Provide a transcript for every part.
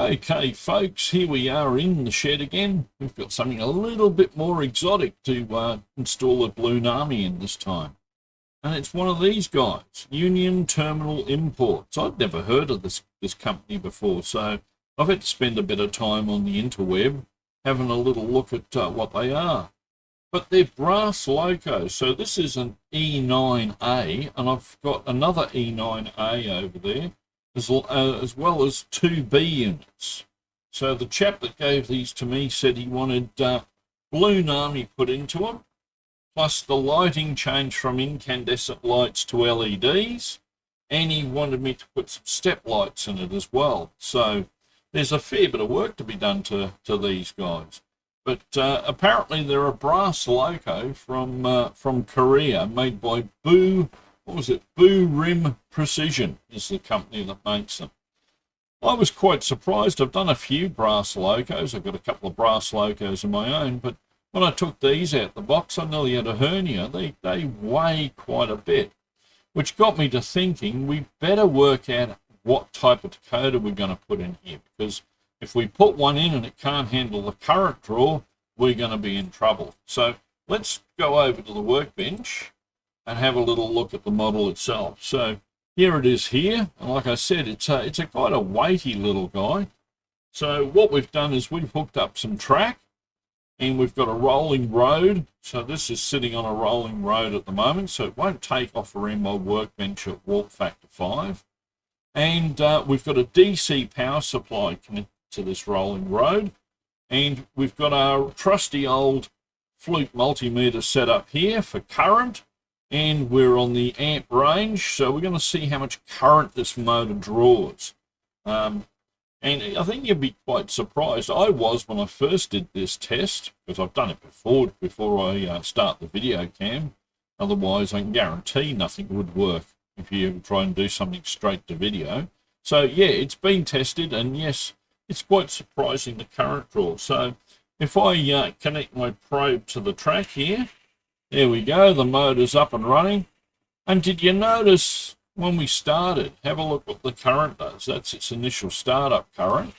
Okay, folks, here we are in the shed again. We've got something a little bit more exotic to install a Blunami in this time. And it's one of these guys, Union Terminal Imports. I'd never heard of this company before, so I've had to spend a bit of time on the interweb having a little look at what they are. But they're brass locos, so this is an E9A, and I've got another E9A over there, as well as two B units. So the chap that gave these to me said he wanted Blunami put into them, plus the lighting changed from incandescent lights to LEDs, and he wanted me to put some step lights in it as well. So there's a fair bit of work to be done to these guys. But apparently they're a brass loco from Korea, made by Boo Rim Precision is the company that makes them. I was quite surprised. I've done a few brass locos. I've got a couple of brass locos of my own, but when I took these out the box, I nearly had a hernia. They weigh quite a bit, which got me to thinking we better work out what type of decoder we're going to put in here, because if we put one in and it can't handle the current draw, we're going to be in trouble. So let's go over to the workbench and have a little look at the model itself. So here it is here, and like I said, it's a quite a weighty little guy. So what we've done is we've hooked up some track, and we've got a rolling road. So this is sitting on a rolling road at the moment, so it won't take off around my workbench at warp factor 5. And we've got a DC power supply connected to this rolling road, and we've got our trusty old Fluke multimeter set up here for current, and we're on the amp range, so we're going to see how much current this motor draws. And I think you'd be quite surprised. I was when I first did this test, because I've done it before I start the video cam. Otherwise, I can guarantee nothing would work if you ever try and do something straight to video. So yeah, it's been tested, and yes, it's quite surprising the current draw. So if I connect my probe to the track here, there we go, the motor's up and running. And did you notice when we started, have a look what the current does. That's its initial startup current.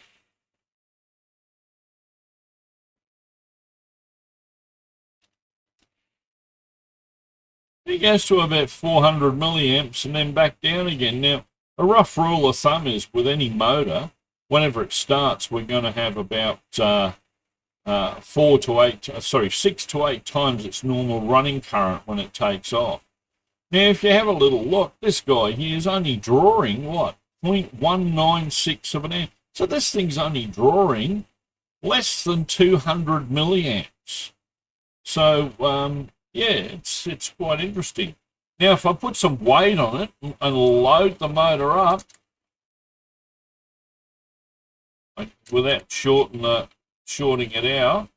It goes to about 400 milliamps and then back down again. Now, a rough rule of thumb is with any motor, whenever it starts, we're going to have about 6 to 8 times its normal running current when it takes off. Now, if you have a little look, this guy here is only drawing, what, 0.196 of an amp. So this thing's only drawing less than 200 milliamps. So, yeah, it's quite interesting. Now, if I put some weight on it and load the motor up, without shorting it out,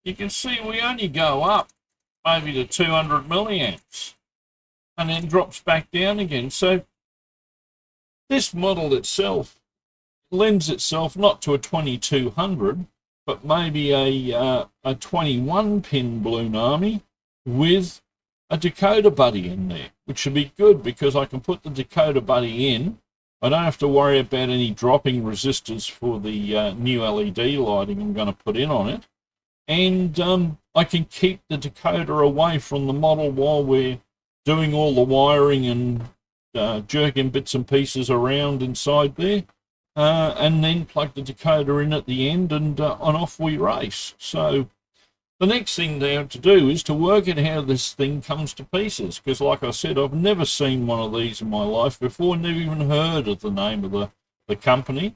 you can see we only go up maybe to 200 milliamps and then drops back down again. So this model itself lends itself not to a 2200, but maybe a 21-pin Blunami with a Decoder Buddy in there, which should be good because I can put the Decoder Buddy in. I don't have to worry about any dropping resistors for the new LED lighting I'm going to put in on it. And I can keep the decoder away from the model while we're doing all the wiring and jerking bits and pieces around inside there. And then plug the decoder in at the end, and off we race. So the next thing they have to do is to work out how this thing comes to pieces, because like I said, I've never seen one of these in my life before, never even heard of the name of the company.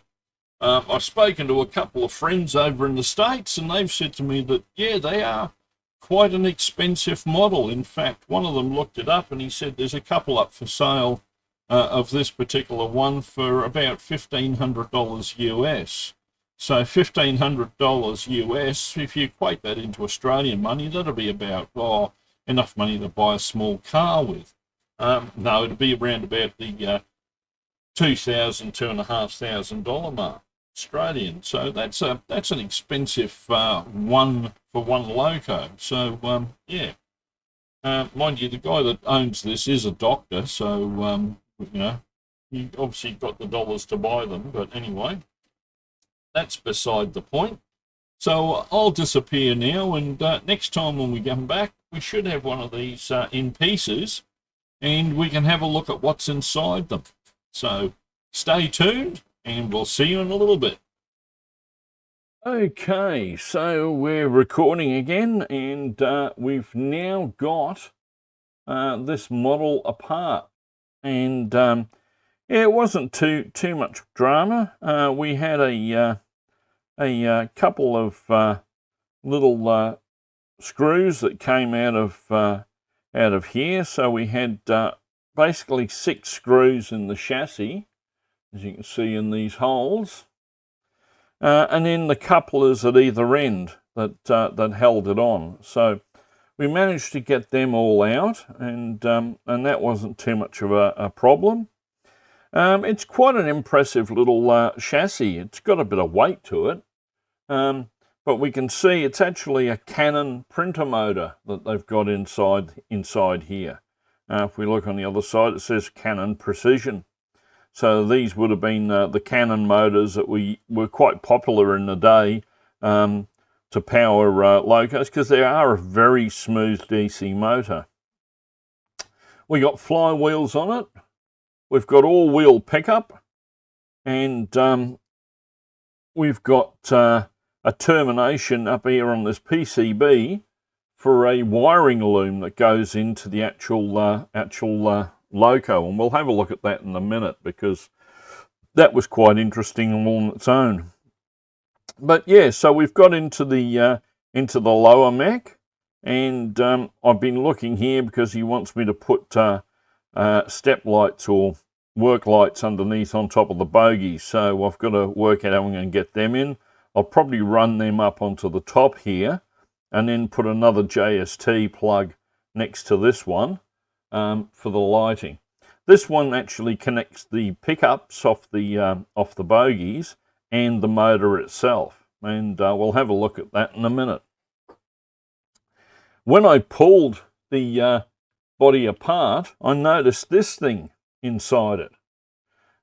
I've spoken to a couple of friends over in the States, and they've said to me that, yeah, they are quite an expensive model. In fact, one of them looked it up, and he said there's a couple up for sale of this particular one for about $1,500 US. So $1,500 US, if you equate that into Australian money, that'll be about enough money to buy a small car with. No, it'll be around about the $2,000, $2,500 mark Australian. So that's an expensive one for one loco. So yeah, mind you, the guy that owns this is a doctor, so you know, he obviously got the dollars to buy them. But anyway. that's beside the point. So I'll disappear now, and next time when we come back, we should have one of these in pieces, and we can have a look at what's inside them. So stay tuned, and we'll see you in a little bit. Okay, so we're recording again, and we've now got this model apart. And yeah, it wasn't too much drama. We had a couple of little screws that came out of here. So we had basically 6 screws in the chassis, as you can see in these holes, and then the couplers at either end that held it on. So we managed to get them all out, and that wasn't too much of a problem. It's quite an impressive little chassis. It's got a bit of weight to it, but we can see it's actually a Canon printer motor that they've got inside here. If we look on the other side, it says Canon Precision. So these would have been the Canon motors that were quite popular in the day to power locos, because they are a very smooth DC motor. We got flywheels on it. We've got all-wheel pickup, and we've got a termination up here on this PCB for a wiring loom that goes into the actual loco, and we'll have a look at that in a minute, because that was quite interesting all on its own. But yeah, so we've got into the lower mech, and I've been looking here because he wants me to put step lights or work lights underneath on top of the bogies. So I've got to work out how I'm going to get them in. I'll probably run them up onto the top here, and then put another JST plug next to this one for the lighting. This one actually connects the pickups off the bogies and the motor itself, and we'll have a look at that in a minute. When I pulled the body apart, I noticed this thing inside it,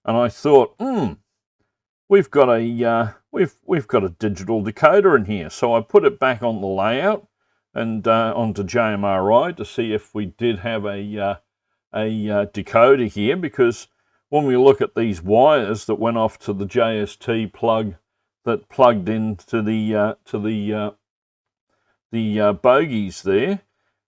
and I thought, we've got a digital decoder in here. So I put it back on the layout and onto JMRI to see if we did have a decoder here, because when we look at these wires that went off to the JST plug that plugged into the bogies there,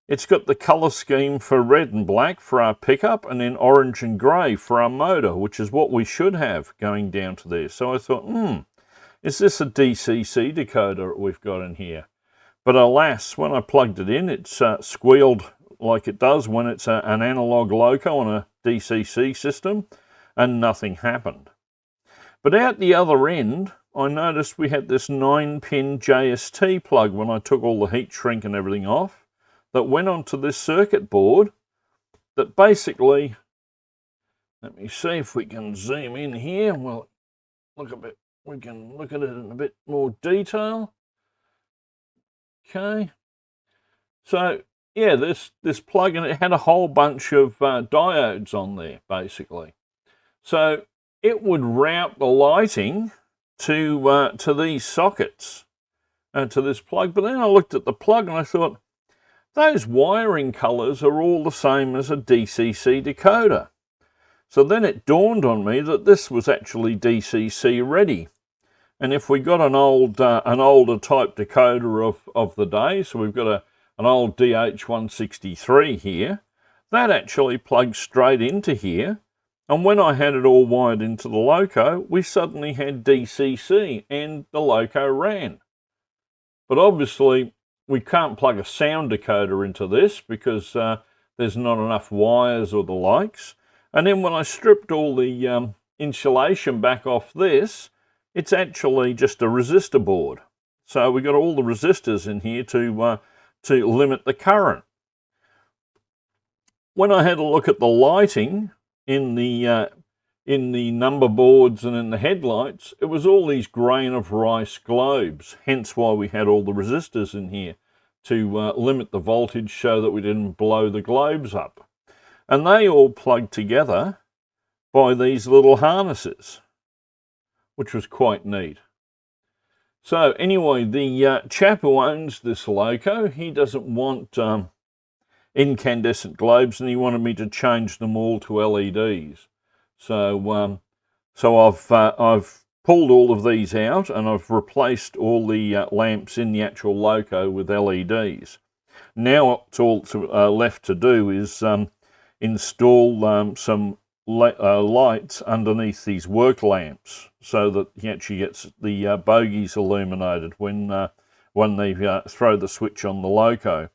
it's got the color scheme for red and black for our pickup, and then orange and grey for our motor, which is what we should have going down to there. So I thought, is this a DCC decoder that we've got in here? But alas, when I plugged it in, it's squealed like it does when it's an analog loco on a DCC system, and nothing happened. But out the other end, I noticed we had this 9-pin JST plug when I took all the heat shrink and everything off, that went onto this circuit board that basically, let me see if we can zoom in here. Well, we can look at it in a bit more detail. Okay. So yeah, this plug, and it had a whole bunch of diodes on there, basically. So it would route the lighting to these sockets, to this plug. But then I looked at the plug and I thought, those wiring colours are all the same as a DCC decoder. So then it dawned on me that this was actually DCC ready. And if we got an older type decoder of the day, so we've got an old DH163 here, that actually plugs straight into here. And when I had it all wired into the loco, we suddenly had DCC and the loco ran. But obviously, we can't plug a sound decoder into this because there's not enough wires or the likes. And then when I stripped all the insulation back off this, it's actually just a resistor board. So we got all the resistors in here to limit the current. When I had a look at the lighting in the number boards and in the headlights, it was all these grain of rice globes, hence why we had all the resistors in here to limit the voltage so that we didn't blow the globes up. And they all plugged together by these little harnesses, which was quite neat. So anyway, the chap who owns this loco, he doesn't want incandescent globes, and he wanted me to change them all to LEDs. So I've pulled all of these out, and I've replaced all the lamps in the actual loco with LEDs. Now what's all left to do is install some lights underneath these work lamps, so that he actually gets the bogies illuminated when they throw the switch on the loco.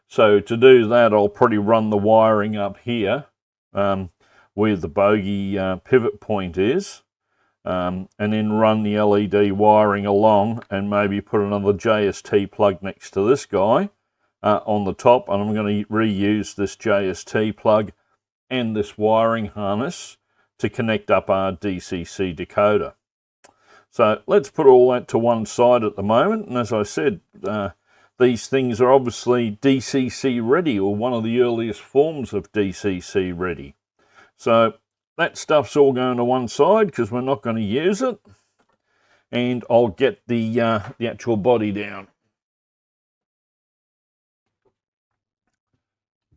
So to do that, I'll probably run the wiring up here where the bogey pivot point is, and then run the LED wiring along, and maybe put another JST plug next to this guy on the top, and I'm going to reuse this JST plug and this wiring harness to connect up our DCC decoder. So let's put all that to one side at the moment, and as I said, these things are obviously DCC ready, or one of the earliest forms of DCC ready. So that stuff's all going to one side because we're not going to use it, and I'll get the actual body down.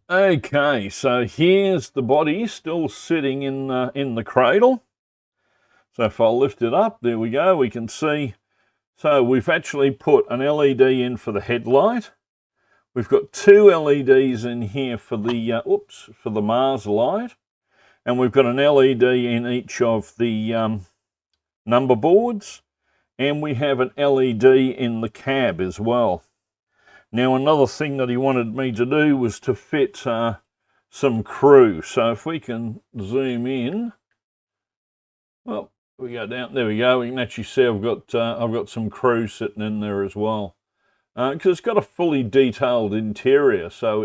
Okay, so here's the body still sitting in the cradle. So if I lift it up, there we go, we can see. So we've actually put an LED in for the headlight. We've got two LEDs in here for the for the Mars light, and we've got an LED in each of the number boards, and we have an LED in the cab as well. Now another thing that he wanted me to do was to fit some crew. So if we can zoom in, well, we go down, there we go, we can actually see I've got some crew sitting in there as well, because it's got a fully detailed interior, so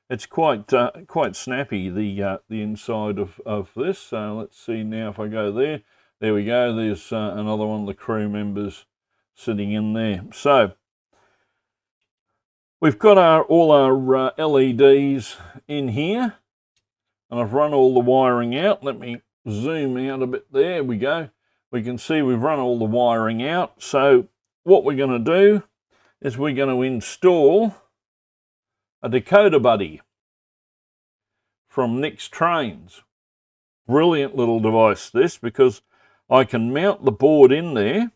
it's quite snappy, the inside of this. So let's see now if I go there. There we go, there's another one of the crew members sitting in there. So we've got all our LEDs in here, and I've run all the wiring out. Let me zoom out a bit. There we go. We can see we've run all the wiring out. So what we're going to do is we're going to install a Decoder Buddy from Nick's Trains. Brilliant little device this, because I can mount the board in there,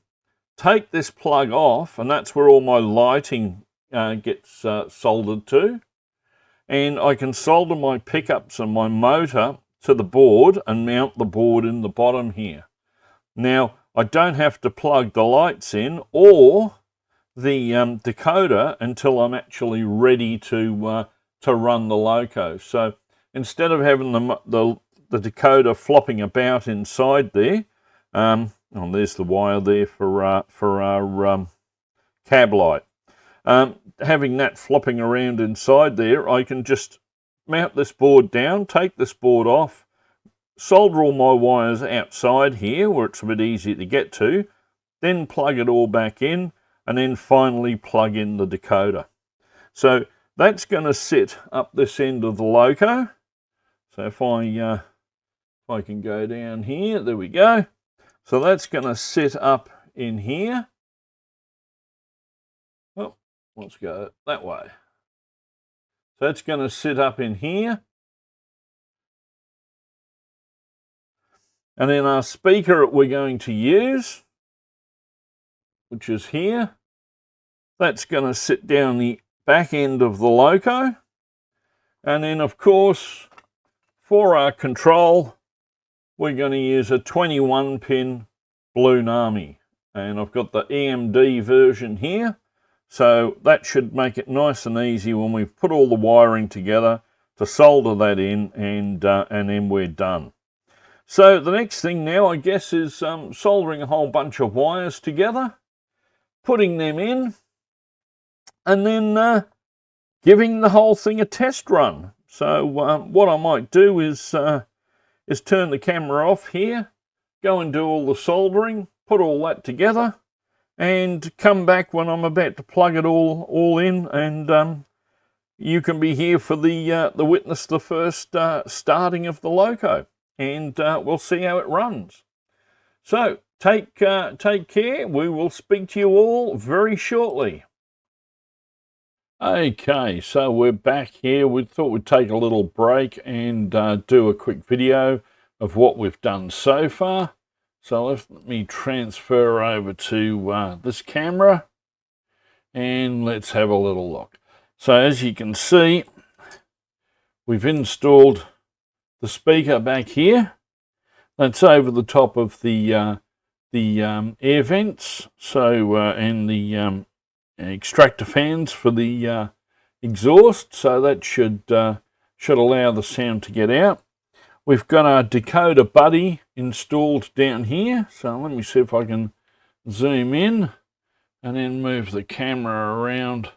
take this plug off, and that's where all my lighting gets soldered to, and I can solder my pickups and my motor to the board and mount the board in the bottom here. Now I don't have to plug the lights in or the decoder until I'm actually ready to run the loco. So instead of having the decoder flopping about inside there, oh, there's the wire there for our cab light. Having that flopping around inside there, I can just mount this board down, take this board off, solder all my wires outside here where it's a bit easier to get to, then plug it all back in, and then finally plug in the decoder. So that's going to sit up this end of the loco. So if I can go down here, there we go. So that's going to sit up in here. Well, let's go that way. So it's going to sit up in here. And then our speaker that we're going to use, which is here, that's going to sit down the back end of the loco. And then, of course, for our control, we're going to use a 21-pin Blunami. And I've got the EMD version here. So that should make it nice and easy when we've put all the wiring together to solder that in, and then we're done. So the next thing now, I guess, is soldering a whole bunch of wires together, putting them in, and then giving the whole thing a test run. So what I might do is turn the camera off here, go and do all the soldering, put all that together, and come back when I'm about to plug it all in, and you can be here for the witness the first starting of the loco, and we'll see how it runs. So take care. We will speak to you all very shortly. Okay, so we're back here. We thought we'd take a little break and do a quick video of what we've done so far. So let me transfer over to this camera and let's have a little look. So as you can see, we've installed the speaker back here. That's over the top of the air vents, so and the extractor fans for the exhaust, so that should allow the sound to get out. We've got our Decoder Buddy installed down here, so let me see if I can zoom in and then move the camera around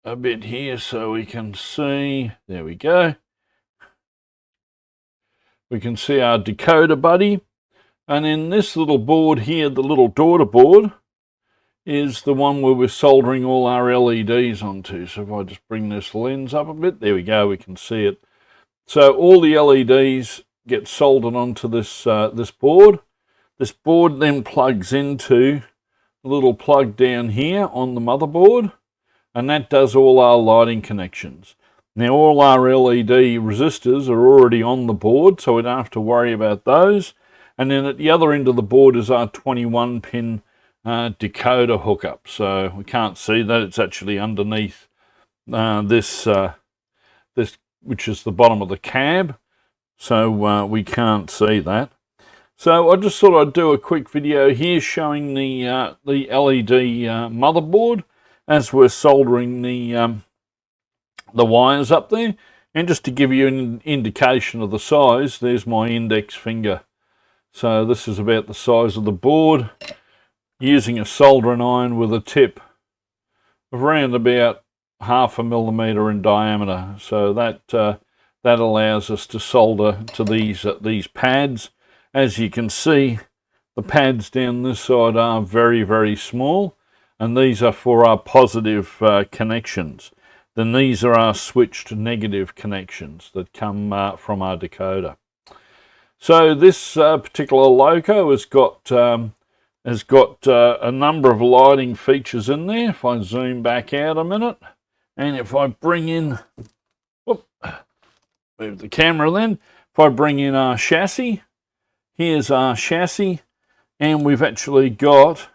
a bit here so we can see. There we go. We can see our Decoder Buddy, and then this little board here, the little daughter board, is the one where we're soldering all our LEDs onto. So if I just bring this lens up a bit, there we go, we can see it. So all the LEDs get soldered onto this this board. This board then plugs into a little plug down here on the motherboard, and that does all our lighting connections. Now all our LED resistors are already on the board, so we don't have to worry about those. And then at the other end of the board is our 21 pin decoder hookup, so we can't see that. It's actually underneath this which is the bottom of the cab, so we can't see that. So I just thought I'd do a quick video here showing the LED motherboard as we're soldering the wires up there, and just to give you an indication of the size, there's my index finger. So this is about the size of the board, using a soldering iron with a tip of around about 0.5 millimeter in diameter. So that allows us to solder to these pads. As you can see, the pads down this side are very, very small, and these are for our positive connections. Then these are our switched negative connections that come from our decoder. So this particular loco has got a number of lighting features in there. If I zoom back out a minute, and if I bring in, move the camera then, if I bring in our chassis, here's our chassis, and we've actually got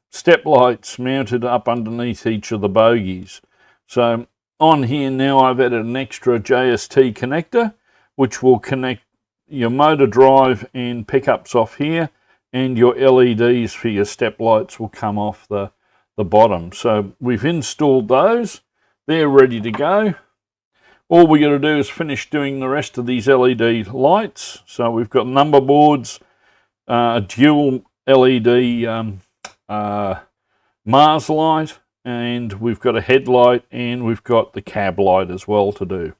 step lights mounted up underneath each of the bogies. So on here now I've added an extra JST connector, which will connect your motor drive and pickups off here, and your LEDs for your step lights will come off the bottom. So we've installed those, they're ready to go. All we got to do is finish doing the rest of these LED lights. So we've got number boards, a dual LED Mars light, and we've got a headlight, and we've got the cab light as well to do.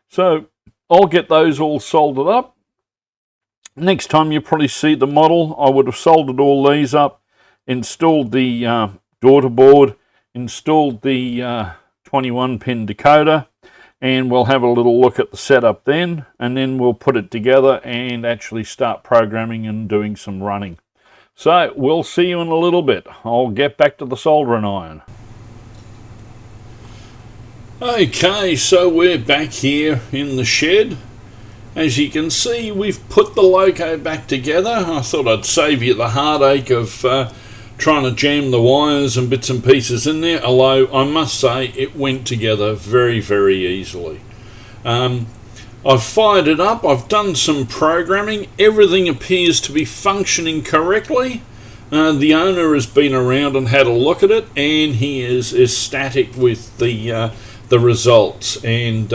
So I'll get those all soldered up. Next time you probably see the model, I would have soldered all these up, installed the daughter board, installed the 21 pin decoder, and we'll have a little look at the setup then, and then we'll put it together and actually start programming and doing some running. So we'll see you in a little bit. I'll get back to the soldering iron. Okay, so we're back here in the shed. As you can see, we've put the loco back together. I thought I'd save you the heartache of trying to jam the wires and bits and pieces in there, although I must say it went together very, very easily. I've fired it up, I've done some programming, everything appears to be functioning correctly. The owner has been around and had a look at it, and he is ecstatic with the results, and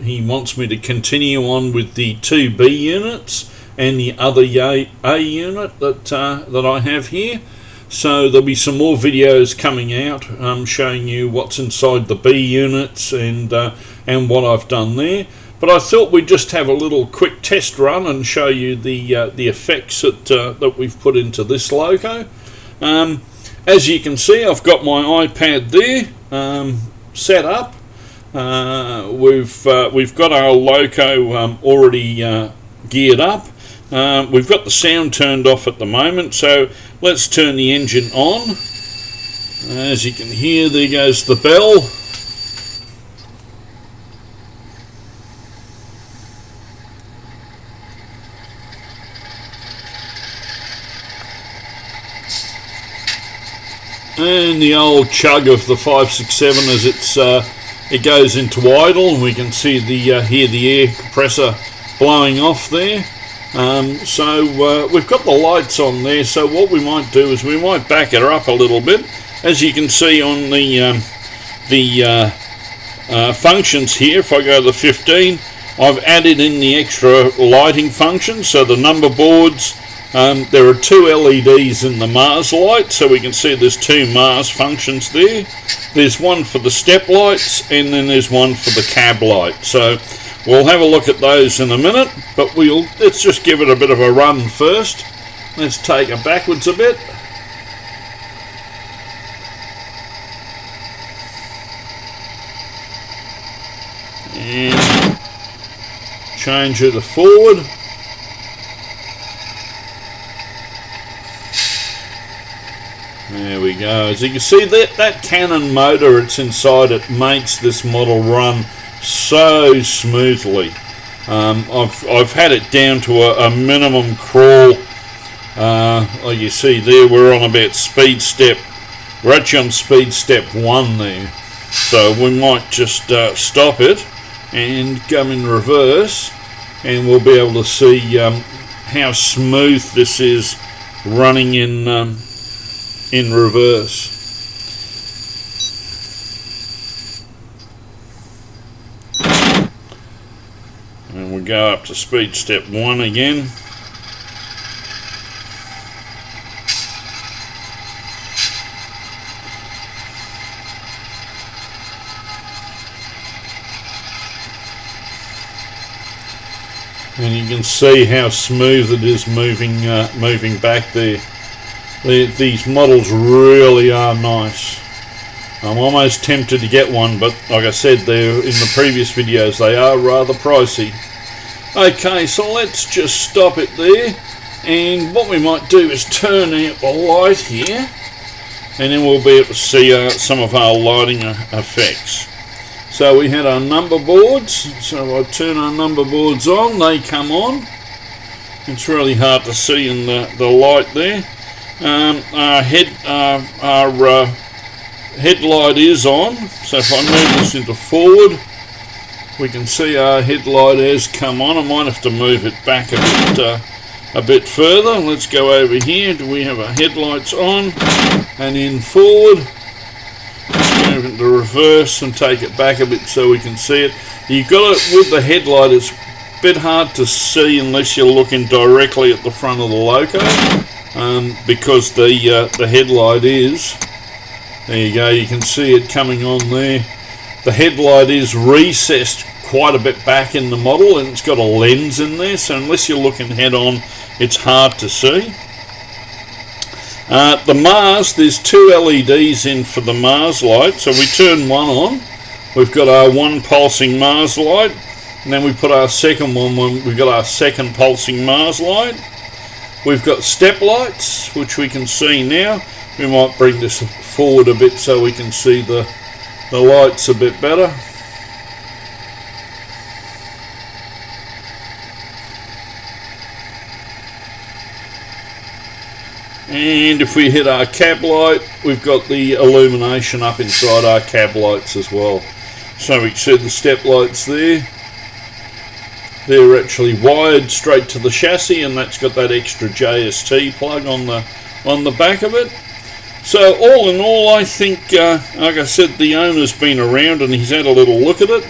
he wants me to continue on with the 2B units and the other A unit that I have here. So there'll be some more videos coming out showing you what's inside the B units and what I've done there. But I thought we'd just have a little quick test run and show you the effects that we've put into this loco. As you can see, I've got my iPad there set up. We've got our loco already geared up. We've got the sound turned off at the moment, so let's turn the engine on. As you can hear, there goes the bell. And the old chug of the 567 as it goes into idle, and we can see hear the air compressor blowing off there. So we've got the lights on there. So what we might do is we might back it up a little bit. As you can see on the functions here, if I go to the 15, I've added in the extra lighting function. So the number boards. There are two LEDs in the Mars light, so we can see there's two Mars functions there. There's one for the step lights, and then there's one for the cab light. So we'll have a look at those in a minute, but let's just give it a bit of a run first. Let's take it backwards a bit. And change it to forward. There we go. As you can see, that Canon motor it's inside, it makes this model run so smoothly. I've had it down to a minimum crawl. Like you see there, we're on about speed step. We're actually on speed step 1 there. So we might just stop it and go in reverse, and we'll be able to see how smooth this is running in reverse. And we'll go up to speed step 1 again. And you can see how smooth it is moving back there. These models really are nice. I'm almost tempted to get one, but like I said there in the previous videos, they are rather pricey. Okay, so let's just stop it there, and what we might do is turn out the light here, and then we'll be able to see some of our lighting effects. So we had our number boards, so I turn our number boards on, they come on. It's really hard to see in the light there. Our headlight is on, so if I move this into forward, we can see our headlight has come on. I might have to move it back a bit further. Let's go over here. Do we have our headlights on? And in forward. Let's move into reverse and take it back a bit so we can see it. You've got it with the headlight. It's a bit hard to see unless you're looking directly at the front of the loco. Because the headlight is, there you go, you can see it coming on there. The headlight is recessed quite a bit back in the model, and it's got a lens in there, so unless you're looking head on, it's hard to see. The Mars, there's two LEDs in for the Mars light, so we turn one on, we've got our one pulsing Mars light, and then we put our second one when we've got our second pulsing Mars light. We've got step lights, which we can see now. We might bring this forward a bit so we can see the lights a bit better. And if we hit our cab light, we've got the illumination up inside our cab lights as well. So we can see the step lights there. They're actually wired straight to the chassis, and that's got that extra JST plug on the back of it. So all in all, I think, like I said, the owner's been around and he's had a little look at it,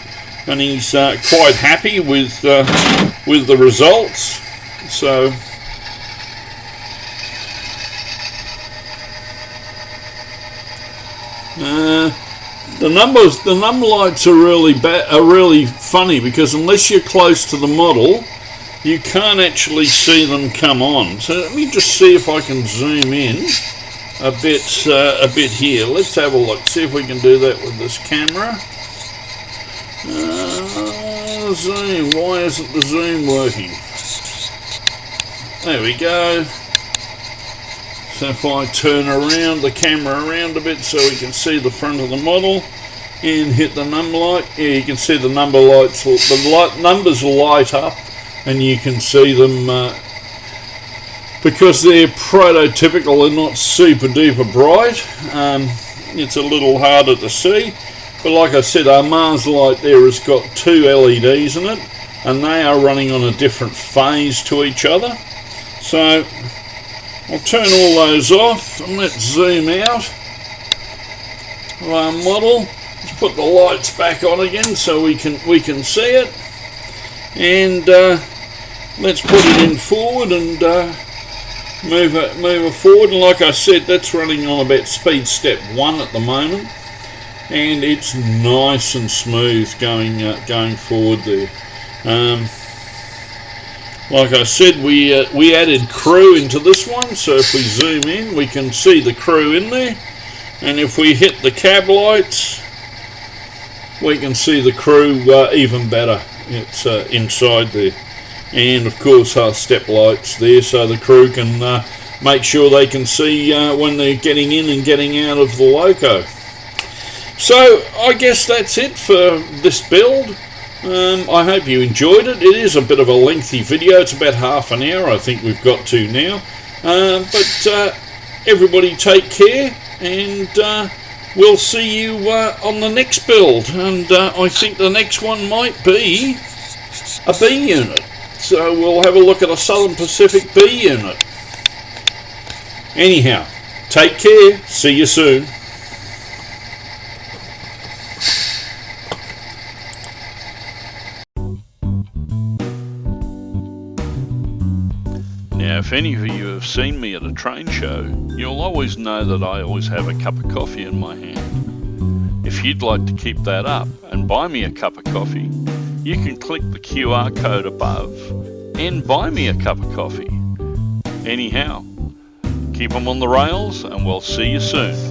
and he's quite happy with the results. So the number lights are really funny, because unless you're close to the model, you can't actually see them come on. So let me just see if I can zoom in a bit here. Let's have a look, see if we can do that with this camera. Zoom, why isn't the zoom working? There we go. So if I turn around the camera around a bit so we can see the front of the model and hit the number light, yeah, you can see the number lights, the numbers light up, and you can see them because they're prototypical, they're not super duper bright. It's a little harder to see, but like I said, our Mars light there has got 2 LEDs in it, and they are running on a different phase to each other. So I'll turn all those off and let's zoom out of our model. Let's put the lights back on again so we can see it, and let's put it in forward and move it forward. And like I said, that's running on about speed step 1 at the moment, and it's nice and smooth going forward there. Like I said, we added crew into this one, so if we zoom in we can see the crew in there, and if we hit the cab lights we can see the crew even better. It's inside there, and of course our step lights there so the crew can make sure they can see when they're getting in and getting out of the loco. So I guess that's it for this build. I hope you enjoyed it. It is a bit of a lengthy video. It's about half an hour I think we've got to now. But everybody take care, and we'll see you on the next build. And I think the next one might be a B unit. So we'll have a look at a Southern Pacific B unit. Anyhow, take care. See you soon. Now, if any of you have seen me at a train show, you'll always know that I always have a cup of coffee in my hand. If you'd like to keep that up and buy me a cup of coffee, you can click the QR code above and buy me a cup of coffee. Anyhow, keep them on the rails and we'll see you soon.